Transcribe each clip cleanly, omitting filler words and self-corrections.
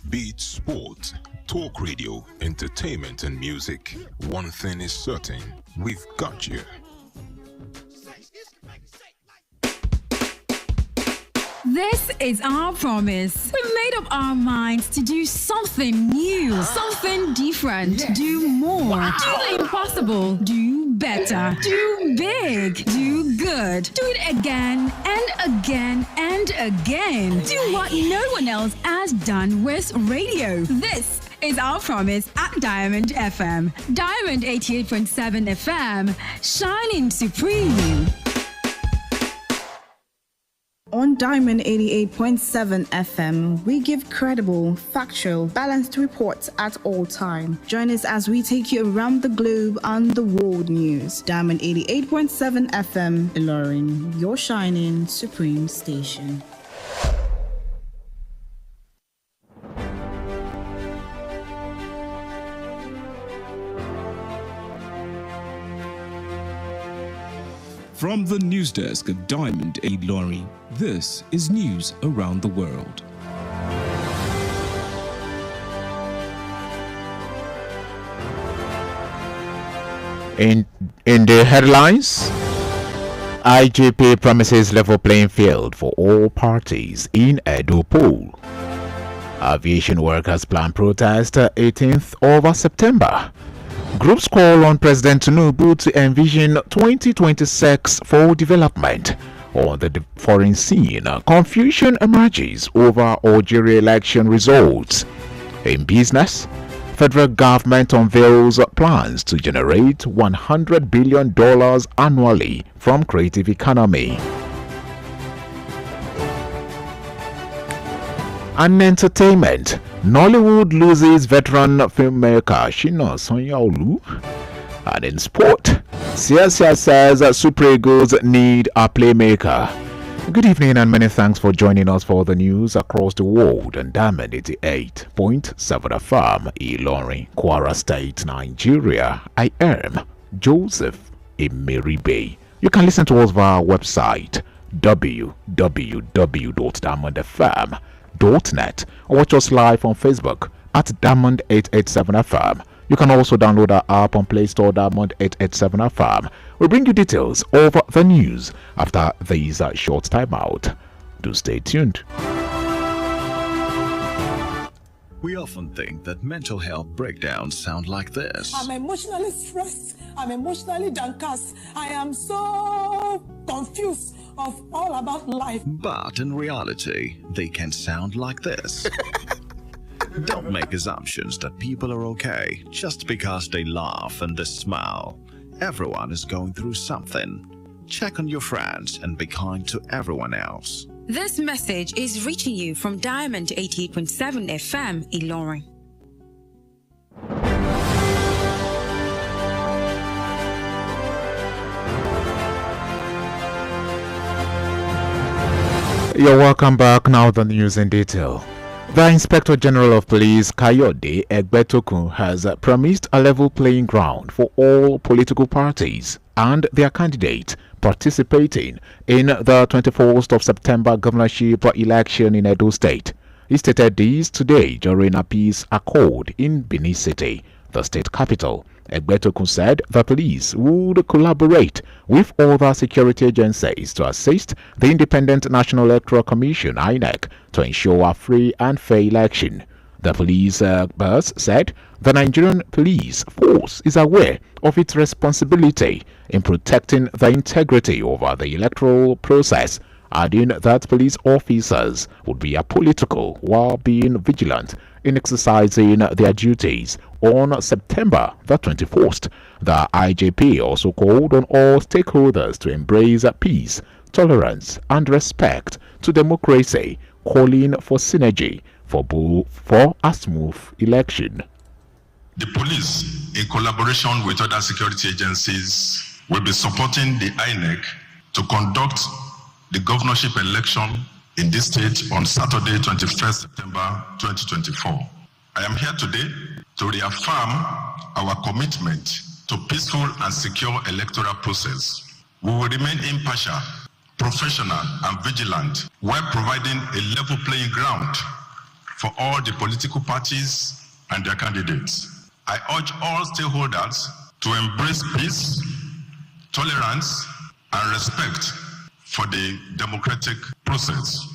Be it sport, talk radio, entertainment, and music, one thing is certain, we've got you. This is our promise. We've made up our minds to do something new, something different, do more, do the impossible, do better, do big, do good, do it again and again and again. Do what no one else has done with radio. This is our promise at Diamond FM. Diamond 88.7 FM, shining supreme. On Diamond 88.7 FM, we give credible, factual, balanced reports at all time. Join us as we take you around the globe on the world news. Diamond 88.7 FM, Ilorin, your shining supreme station. From the news desk of Diamond Ilorin, this is news around the world. In the headlines, IGP promises level playing field for all parties in Edo poll. Aviation workers plan protest 18th of September. Groups call on President Tinubu to envision 2026 for development. On the foreign scene, confusion emerges over Algeria election results. In business, federal government unveils plans to generate $100 billion annually from creative economy. And entertainment, Nollywood loses veteran filmmaker Shina Sonyaolu. And in sport, Siasia says Super Eagles need a playmaker. Good evening and many thanks for joining us for the news across the world on Diamond 88.7 FM, Ilorin, Kwara State, Nigeria. I am Joseph Emeribe. You can listen to us via our website www.diamondfm.net or watch us live on Facebook at Diamond 887 FM. You can also download our app on Play Store, Diamond 887 FM. We'll bring you details of the news after these short time out. Do stay tuned. We often think that mental health breakdowns sound like this. I'm emotionally stressed. I'm emotionally downcast. I am so confused of all about life. But in reality, they can sound like this. Don't make assumptions that people are okay just because they laugh and they smile. Everyone is going through something. Check on your friends and be kind to everyone else. This message is reaching you from Diamond 88.7 FM, Ilorin. You're welcome back. Now the news in detail. The Inspector General of Police, Kayode Egbetokun, has promised a level playing ground for all political parties and their candidates participating in the 24th of September governorship election in Edo State. He stated this today during a peace accord in Benin City, the state capital. Egbetokun said the police would collaborate with other security agencies to assist the Independent National Electoral Commission (INEC) to ensure a free and fair election. The police boss said the Nigerian police force is aware of its responsibility in protecting the integrity of the electoral process, adding that police officers would be apolitical while being vigilant in exercising their duties. On September the 24th, the IJP also called on all stakeholders to embrace peace, tolerance, and respect to democracy, calling for synergy for a smooth election. The police, in collaboration with other security agencies, will be supporting the INEC to conduct the governorship election in this state on Saturday, 21st September 2024. I am here today to reaffirm our commitment to peaceful and secure electoral process. We will remain impartial, professional, and vigilant while providing a level playing ground for all the political parties and their candidates. I urge all stakeholders to embrace peace, tolerance, and respect for the democratic process.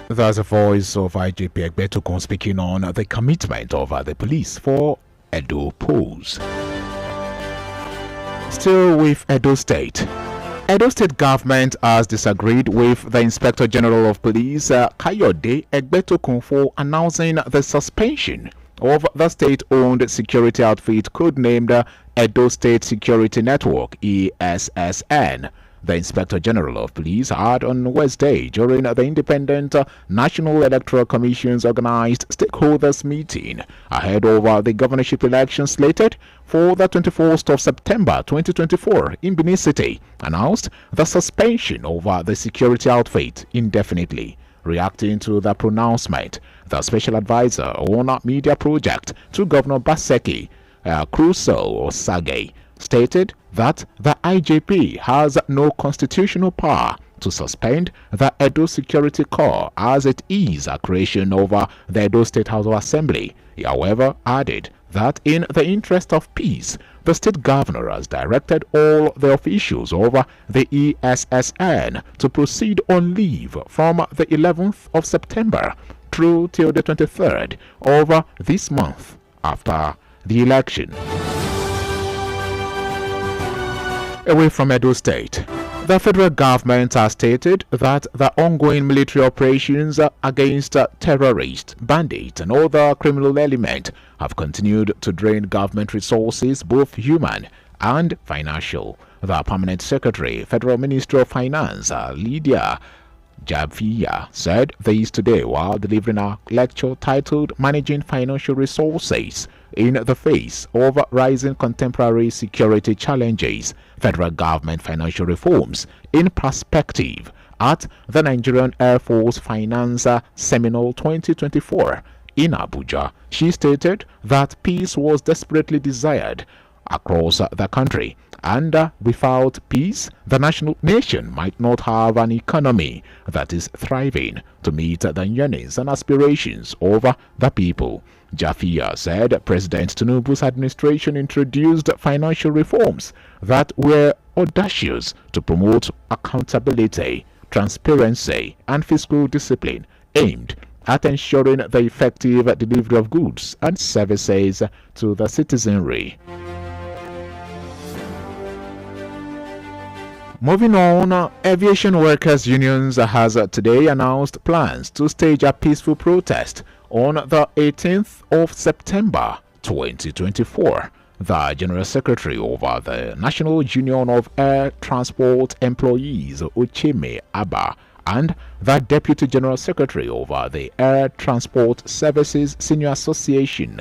That's the voice of IGP Egbetokun speaking on the commitment of the police for Edo polls. Still with Edo State. Edo State government has disagreed with the Inspector General of Police, Kayode Egbetokun, for announcing the suspension of the state-owned security outfit codenamed Edo State Security Network, ESSN. The Inspector General of Police had on Wednesday, during the Independent National Electoral Commission's organized stakeholders meeting ahead of the governorship election slated for the 24th of September 2024 in Benin City, announced the suspension of the security outfit indefinitely. Reacting to the pronouncement, the special advisor on a media project to Governor Baseki, Crusoe Osage, stated that the IJP has no constitutional power to suspend the Edo Security Corps, as it is a creation of the Edo State House of Assembly. He, however, added that in the interest of peace, the state governor has directed all the officials of the ESSN to proceed on leave from the 11th of September through till the 23rd of this month after the election. Away from Edo State, the federal government has stated that the ongoing military operations against terrorists, bandits, and other criminal elements have continued to drain government resources, both human and financial. The Permanent Secretary, Federal Ministry of Finance, Lydia Jabvia, said this today while delivering a lecture titled Managing Financial Resources in the Face of Rising Contemporary Security Challenges, Federal Government Financial Reforms in Perspective at the Nigerian Air Force Finance Seminole 2024 in Abuja. She stated that peace was desperately desired across the country, and without peace, the nation might not have an economy that is thriving to meet the yearnings and aspirations of the people. Jafia said President Tinubu's administration introduced financial reforms that were audacious to promote accountability, transparency, and fiscal discipline aimed at ensuring the effective delivery of goods and services to the citizenry. Moving on, aviation workers' unions has today announced plans to stage a peaceful protest on the 18th of September 2024. The General Secretary of the National Union of Air Transport Employees, Ucheme Abba, and the Deputy General Secretary of the Air Transport Services Senior Association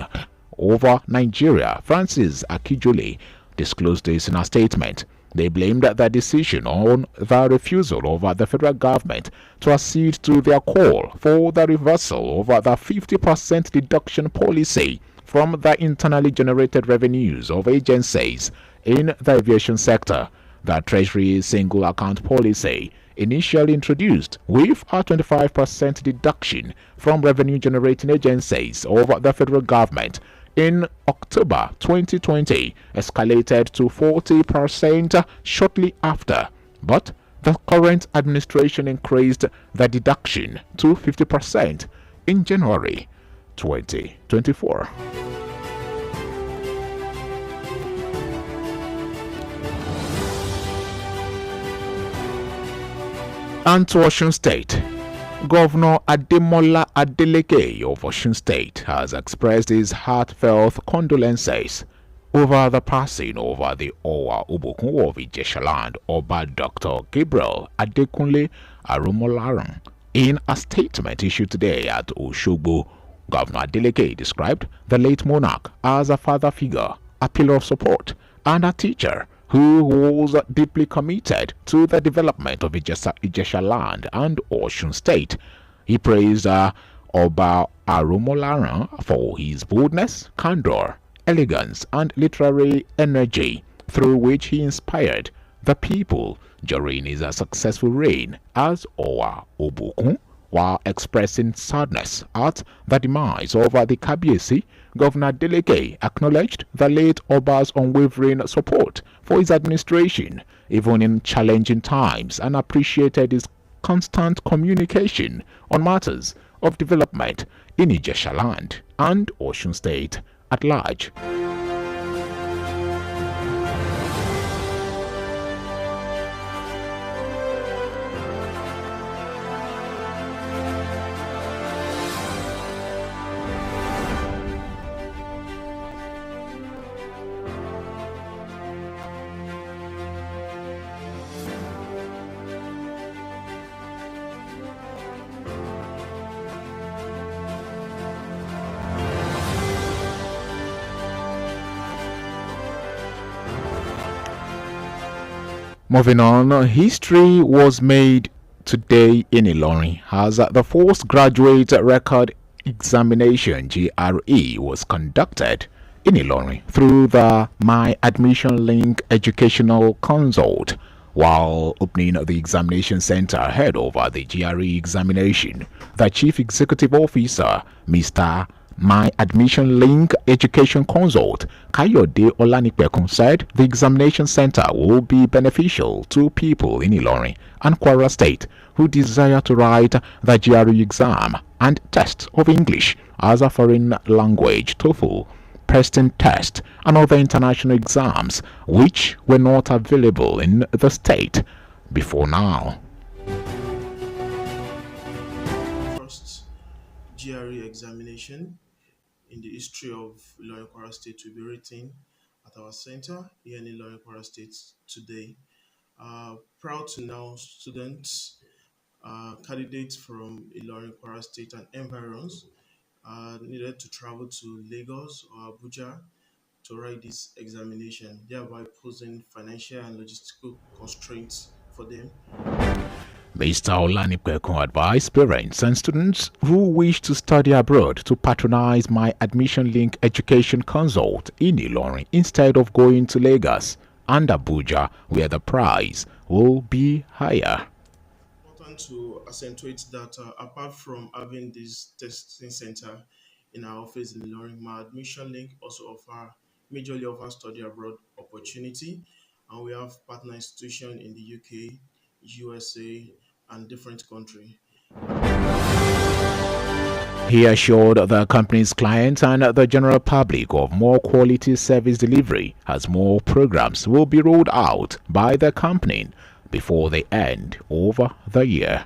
over Nigeria, Francis Akijole, disclosed this in a statement. They blamed the decision on the refusal of the federal government to accede to their call for the reversal of the 50% deduction policy from the internally generated revenues of agencies in the aviation sector. The Treasury single account policy, initially introduced with a 25% deduction from revenue generating agencies of the federal government in October 2020, escalated to 40% shortly after, but the current administration increased the deduction to 50% in January 2024. And to Osun State, Governor Ademola Adeleke of Osun State has expressed his heartfelt condolences over the passing of the Owa Ubokun of Ijeshaland, Oba Dr. Gabriel Adekunle Arumolaran. In a statement issued today at Oshogbo, Governor Adeleke described the late monarch as a father figure, a pillar of support, and a teacher who was deeply committed to the development of Ijeshaland and Osun State. He praised Oba Arumolaran for his boldness, candor, elegance, and literary energy, through which he inspired the people during his successful reign as Owa Obokun, while expressing sadness at the demise of the Kabiesi. Governor Deleke acknowledged the late Oba's unwavering support for his administration, even in challenging times, and appreciated his constant communication on matters of development in Ijesha land and Osun State at large. Moving on, history was made today in Ilorin as the first graduate record examination GRE was conducted in Ilorin through the My Admission Link Educational Consult. While opening the examination center ahead of the GRE examination, the Chief Executive Officer, Mr. My Admission Link Education Consult, Kayode Olanipekun, said the examination center will be beneficial to people in Ilorin and Kwara State who desire to write the GRE exam and test of English as a foreign language, TOEFL, Preston test, and other international exams which were not available in the state before now. First GRE examination in the history of Ilorin Kwara State will be written at our center here in Ilorin Kwara State today. Proud to now students, candidates from Ilorin Kwara State and environs needed to travel to Lagos or Abuja to write this examination, thereby posing financial and logistical constraints for them. Mr. Olanipekun advised parents and students who wish to study abroad to patronize My Admission Link Education Consult in Ilorin instead of going to Lagos and Abuja, where the price will be higher. Important to accentuate that apart from having this testing center in our office in Ilorin, My Admission Link also majorly offers study abroad opportunity, and we have partner institutions in the UK, USA, and different countries. He assured the company's clients and the general public of more quality service delivery as more programs will be rolled out by the company before the end of the year.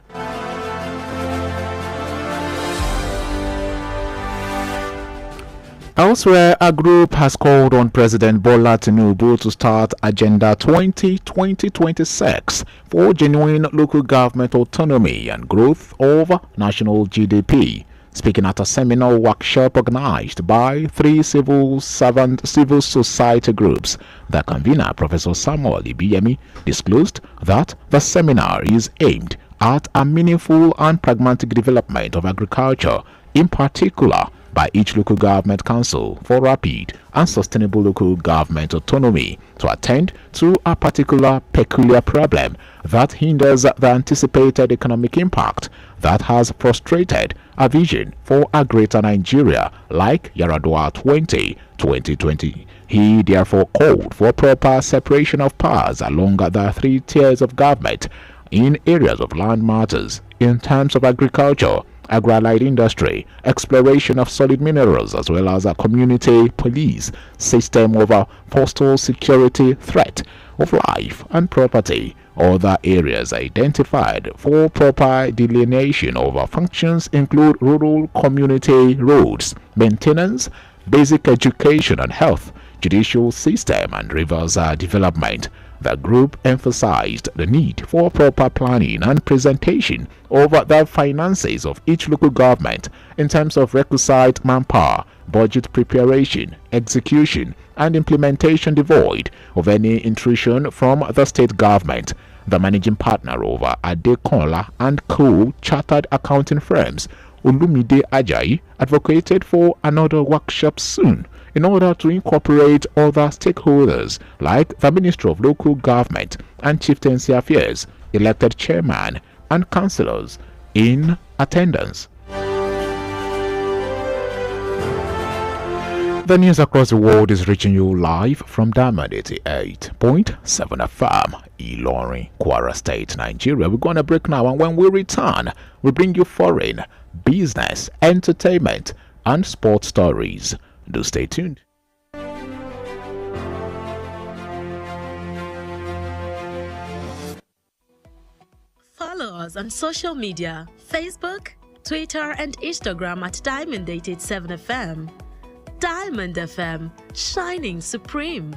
Elsewhere, a group has called on President Bola Tinubu to start Agenda 2026 for genuine local government autonomy and growth of national GDP. Speaking at a seminar workshop organized by three civil society groups, the convener, Professor Samuel Ibiyemi, disclosed that the seminar is aimed at a meaningful and pragmatic development of agriculture, in particular by each local government council for rapid and sustainable local government autonomy to attend to a particular peculiar problem that hinders the anticipated economic impact that has frustrated a vision for a greater Nigeria like Yaradua 2020. He therefore called for proper separation of powers along the three tiers of government in areas of land matters in terms of agriculture, agri-allied industry, exploration of solid minerals, as well as a community police system of a postal security threat of life and property. Other areas identified for proper delineation of functions include rural community roads, maintenance, basic education and health, judicial system, and rivers development. The group emphasized the need for proper planning and presentation of the finances of each local government in terms of requisite manpower, budget preparation, execution, and implementation devoid of any intrusion from the state government. The managing partner of Adekola and Co. Chartered Accounting Firms Olumide Ajayi advocated for another workshop soon in order to incorporate other stakeholders like the Ministry of Local Government and Chieftaincy Affairs, elected chairman, and councillors in attendance. The news across the world is reaching you live from Diamond 88.7 FM, Ilorin, Kwara State, Nigeria. We're going to break now, and when we return, we bring you foreign, business, entertainment, and sports stories. Do stay tuned. Follow us on social media, Facebook, Twitter, and Instagram at Diamond887FM. Diamond FM, shining supreme.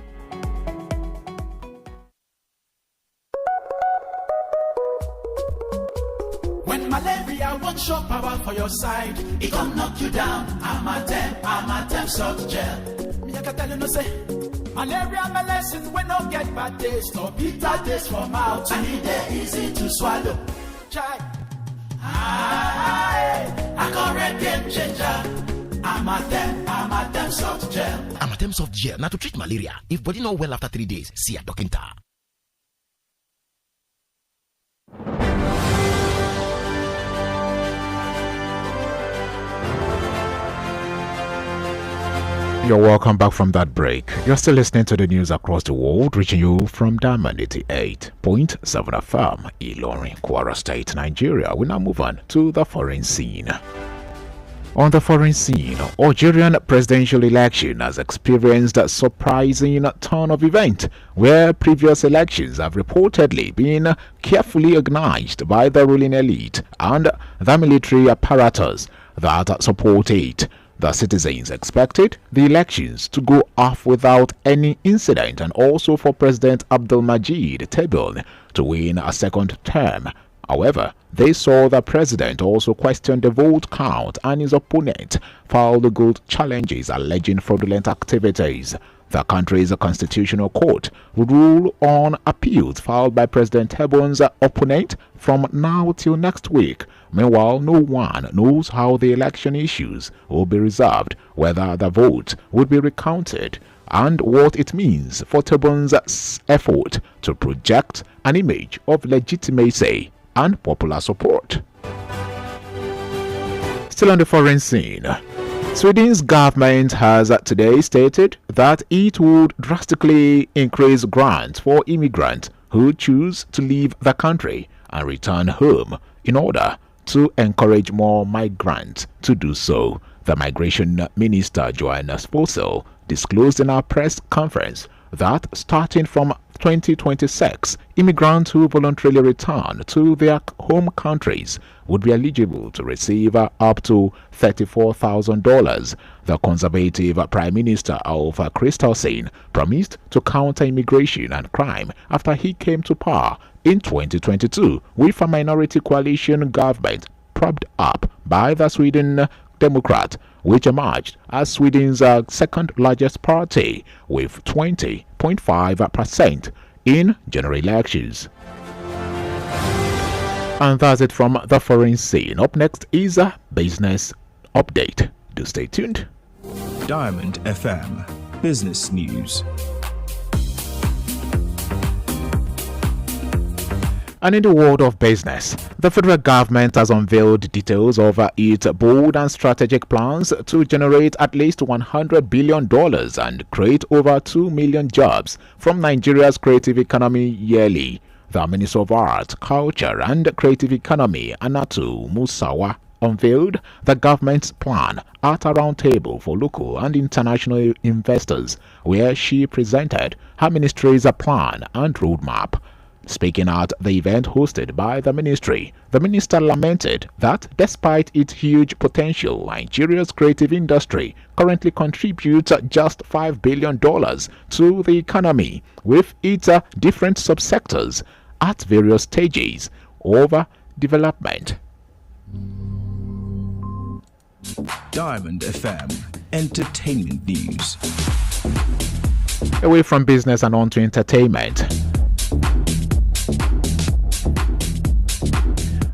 When malaria won't show power for your side, it gon' knock you down. I'm a temp salt gel. Me I can tell you no say. Malaria medicine when no get bad taste, no bitter taste for mouth, and it easy to swallow. Try. I got red game changer. I'm a temp soft gel. I'm a temp soft gel. Now to treat malaria. If body not well after 3 days, see a doctor. You're welcome back from that break. You're still listening to the news across the world, reaching you from Diamond 88.7 FM, Ilorin, Kwara State, Nigeria. We now move on to the foreign scene. On the foreign scene, Algerian presidential election has experienced a surprising turn of events, where previous elections have reportedly been carefully organized by the ruling elite and the military apparatus that support it. The citizens expected the elections to go off without any incident, and also for President Abdelmajid Tebboune to win a second term. However, they saw the president also question the vote count, and his opponent filed good challenges alleging fraudulent activities. The country's constitutional court will rule on appeals filed by President Tebboune's opponent from now till next week. Meanwhile, no one knows how the election issues will be resolved, whether the vote would be recounted, and what it means for Tebboune's effort to project an image of legitimacy and popular support. Still on the foreign scene, Sweden's government has today stated that it would drastically increase grants for immigrants who choose to leave the country and return home in order to encourage more migrants to do so. The Migration Minister Joanna Sposel disclosed in a press conference that starting from 2026, immigrants who voluntarily return to their home countries would be eligible to receive up to $34,000. The Conservative Prime Minister Ulf Kristersson promised to counter immigration and crime after he came to power in 2022 with a minority coalition government propped up by the Sweden Democrat, which emerged as Sweden's second largest party with 20.5% in general elections. And that's it from the foreign scene. Up next is a business update. Do stay tuned. Diamond FM Business News. And in the world of business, the federal government has unveiled details of its bold and strategic plans to generate at least $100 billion and create over 2 million jobs from Nigeria's creative economy yearly. The Minister of Art, Culture and Creative Economy, Anatu Musawa, unveiled the government's plan at a roundtable for local and international investors, where she presented her ministry's plan and roadmap. Speaking at the event hosted by the ministry, the minister lamented that despite its huge potential, Nigeria's creative industry currently contributes just $5 billion to the economy, with its different subsectors at various stages of development. Diamond FM Entertainment News. Away from business and on to entertainment.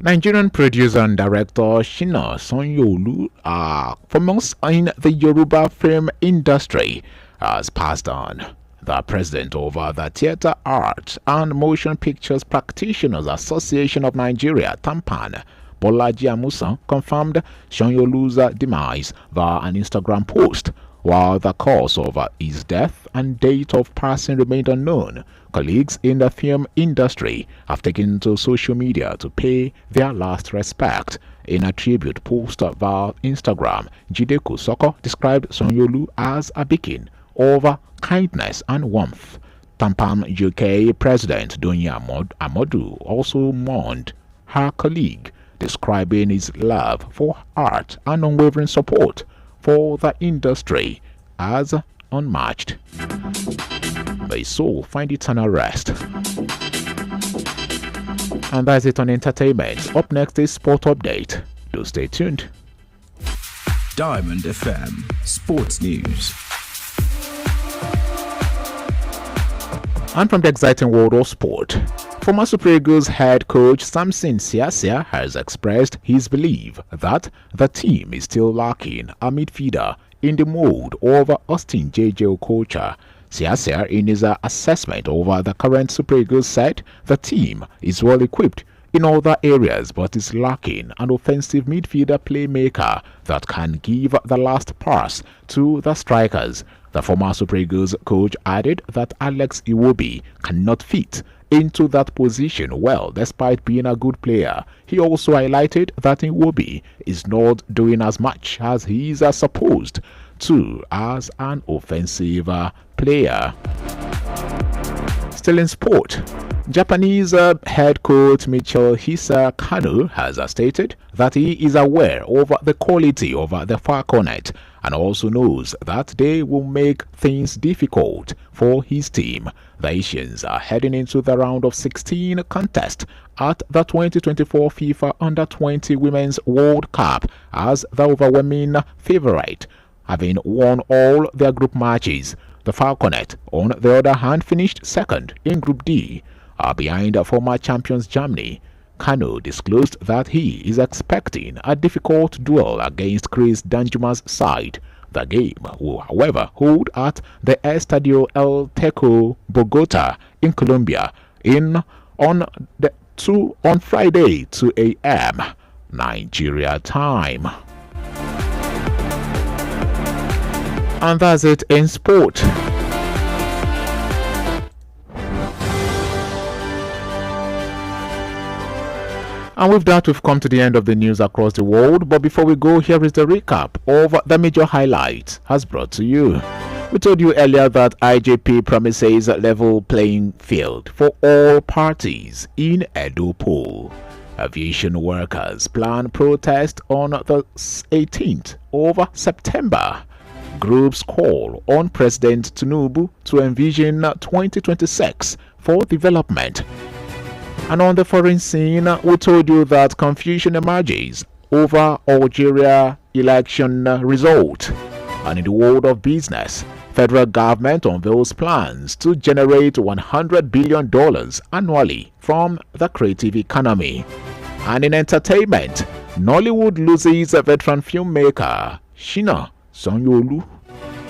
Nigerian producer and director Shina Sanyolu, foremost in the Yoruba film industry, has passed on. The president of the Theatre Arts and Motion Pictures Practitioners Association of Nigeria, TAMPAN, Bolaji Amusan, confirmed Sanyolu's demise via an Instagram post. While the cause of his death and date of passing remained unknown, colleagues in the film industry have taken to social media to pay their last respect. In a tribute post via Instagram, Jide Kosoko described Sanyolu as a beacon of kindness and warmth. Tampam UK President Donya Amodu also mourned her colleague, describing his love for art and unwavering support for the industry as unmatched. May his soul find eternal rest. And that's it on entertainment. Up next is Sport Update. Do stay tuned. Diamond FM Sports News. And from the exciting world of sport, former Super Eagles head coach Samson Siasia has expressed his belief that the team is still lacking a midfielder in the mold of Austin J.J. Okocha. Siasia, in his assessment over the current Super Eagles, said the team is well equipped in other areas but is lacking an offensive midfielder playmaker that can give the last pass to the strikers. The former Super Eagles coach added that Alex Iwobi cannot fit into that position well despite being a good player. He also highlighted that Iwobi is not doing as much as he is supposed to as an offensive player. Still in sport, Japanese head coach Michio Hisakano has stated that he is aware of the quality of the Falconet and also knows that they will make things difficult for his team. The Asians are heading into the round of 16 contest at the 2024 FIFA Under-20 Women's World Cup as the overwhelming favorite, having won all their group matches. The Falconet, on the other hand, finished second in Group D, behind former champions Germany. Kano disclosed that he is expecting a difficult duel against Chris Danjuma's side. The game will, however, hold at the Estadio El Teco Bogota in Colombia on Friday, 2 a.m. Nigeria time. And that's it in sport. And with that, we've come to the end of the news across the world. But before we go, here is the recap of the major highlights has brought to you. We told you earlier that IJP promises a level playing field for all parties in Edo poll. Aviation workers plan protest on the 18th of September. Groups call on President Tinubu to envision 2026 for development. And on the foreign scene, we told you that confusion emerges over Algeria election result. And in the world of business, federal government unveils plans to generate $100 billion annually from the creative economy. And in entertainment, Nollywood loses a veteran filmmaker, Shina Sanyolu.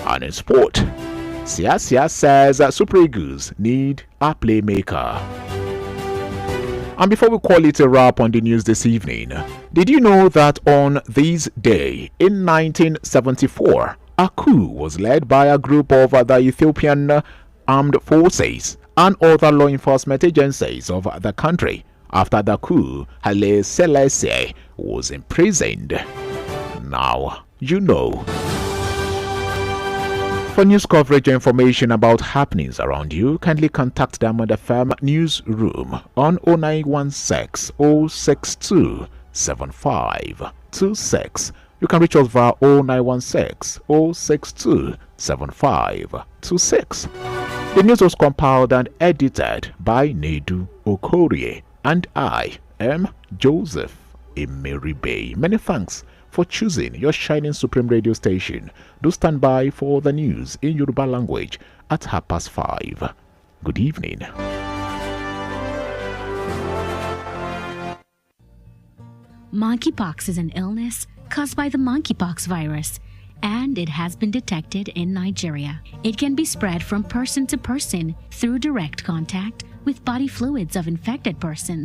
And in sport, Siasia says Super Eagles need a playmaker. And before we call it a wrap on the news this evening, did you know that on this day in 1974, a coup was led by a group of the Ethiopian armed forces and other law enforcement agencies of the country? After the coup, Haile Selassie was imprisoned. Now you know. For news coverage and information about happenings around you, kindly contact Diamond FM Newsroom on 0916 062 7526. You can reach us via 0916 062 7526. The news was compiled and edited by Nedu Okorie, and I am Joseph Emeribe. Many thanks for choosing your shining supreme radio station. Do stand by for the news in Yoruba language at 5:30. Good evening. Monkeypox is an illness caused by the monkeypox virus, and it has been detected in Nigeria. It can be spread from person to person through direct contact with body fluids of infected persons.